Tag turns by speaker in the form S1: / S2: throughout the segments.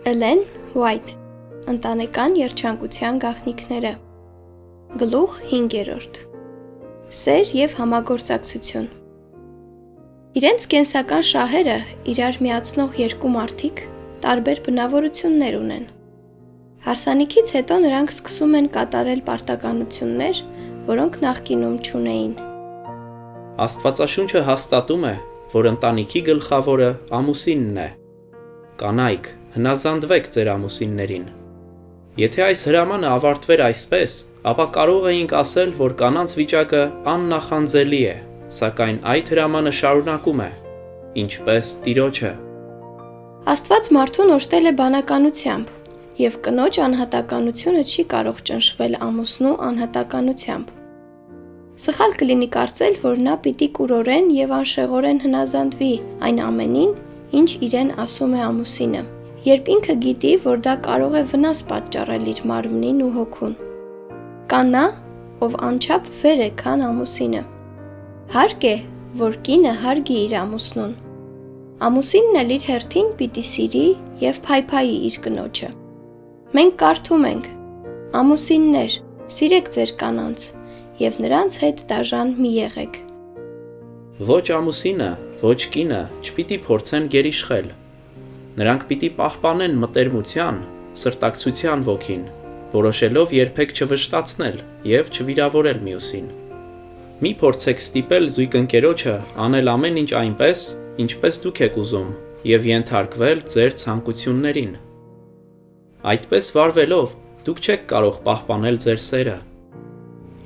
S1: Էլեն Ուայթ, ընտանեկան երջանկության գաղտնիքները, գլուխ 5. Սեր և համագործակցություն։ Իրենց կենսական շահերը իրար միացնող երկու մարդիկ տարբեր բնավորություններ ունեն։ Հարսանիքից հետո նրանք սկսում են կատարել պարտականություններ, որոնք նախկինում չունեին։
S2: Աստվածաշունչը հաստատում է, որ ընտանիքի գլխավորը ամուսինն է։ Կանայք, հնազանդվեք ձեր ամուսիններին։ Եթե այս հրամանը ավարտվեր այսպես, ապա կարող էինք ասել, որ կանանց վիճակը աննախանձելի է, սակայն այդ հրամանը շարունակում է, ինչպես Տիրոջը։
S1: Աստված մարդուն օժտել է բանականությամբ, և կնոջ անհատականությունը չի կարող ճնշվել ամուսնու անհատականությամբ։ Սխալ կլինի կարծել, որ նա պիտի կուրորեն և անշեղորեն հնազանդվի այն ամենին, ինչ իրեն ասում է ամուսինը, երբ ինքը գիտի, որ դա կարող է վնաս պատճառել իր մարմնին ու հոգուն։ Կա նա, ով անչափ վեր է, քան ամուսինը։ Հարկ է, որ կինը հարգի իր ամուսնուն։ Ամուսինն էլ իր հերթին պիտի սիրի և փայփայի իր կնոջը։ Մենք կարդում ենք. «Ամուսիններ, սիրեք ձեր կանանց և նրանց հետ դաժան մի եղեք»։
S2: Ոչ ամուսինը, ոչ կինը չպիտի փորձեն գերիշխել։ Նրանք պիտի պահպանեն մտերմության, սրտակցության ոգին, որոշելով երբեք չվշտացնել և չվիրավորել մյուսին։ Մի փորձեք ստիպել զույգ ընկերոջը անել ամեն ինչ այնպես, ինչպես դուք եք ուզում, և ենթարկվել ձեր ցանկություններին։ Այդպես վարվելով, դուք չեք կարող պահպանել ձեր սերը։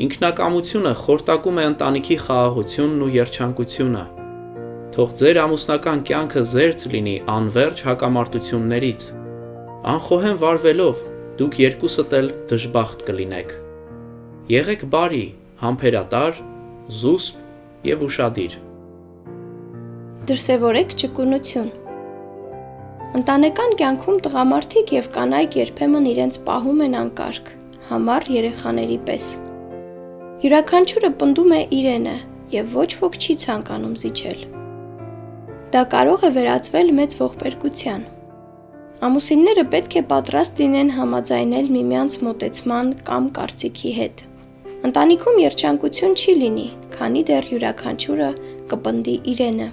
S2: Ինքնակամությունը խորտակում է ընտանիքի խաղաղությունն ու երջանկությունը։ Թող ձեր ամուսնական կյանքը զերծ լինի անվերջ հակամարտություններից։ Անխոհեմ վարվելով, դուք երկուսդ էլ դժբախտ կլինեք։ Եղեք բարի, համբերատար, զուսպ և ուշադիր։
S1: Դրսևորեք ճկունություն։ Ընտանեկան կյանքում տղամարդիկ և կանայք երբեմն իրենց պահում են անկարգ, համառ երեխաների պես։ Յուրաքանչյուրը պնդում է իրենը, և ոչ ոք չի ցանկանում զիջել։ Դա կարող է վերածվել մեծ ողբերգության։ Ամուսինները պետք է պատրաստ լինեն համաձայնել միմյանց մոտեցման կամ կարծիքի հետ։ Ընտանիքում երջանկություն չի լինի, քանի դեռ յուրաքանչյուրը կպնդի իրենը։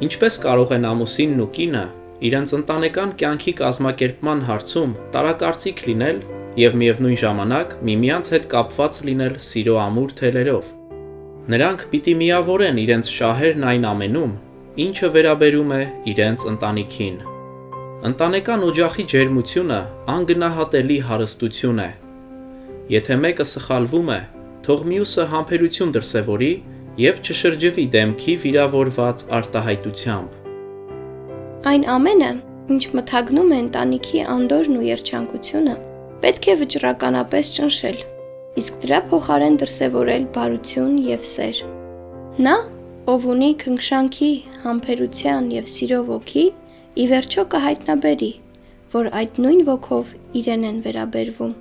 S2: Ինչպես կարող են ամուսինն ու կինը իրենց ընտանեկան կյանքի կազմակերպման հարցում տարակարծիք լինել և միևնույն ժամանակ միմյանց հետ կապված լինել սիրո ամուր թելերով։ Նրանք պիտի միավորեն իրենց շահերն այն ամենում, ինչը վերաբերում է իրենց ընտանիքին։ Ընտանեկան օջախի ջերմությունը անգնահատելի հարստություն է։ Եթե մեկը սխալվում է, թող մյուսը համբերություն դրսևորի և չշրջվի դեմքի վիրավորված արտահայտությամբ։
S1: Այն ամենը, ինչ մթագնում է ընտանիքի անդորրն ու երջանկությունը, պետք է վճռականապես ճնշել, իսկ դրա փոխարեն դրսևորել բարություն և սեր։ Նա, ով ունի քնքշանքի, համբերության և սիրո ոգի, ի վերջո կհայտնաբերի, որ այդ նույն ոգով իրեն են վերաբերվում։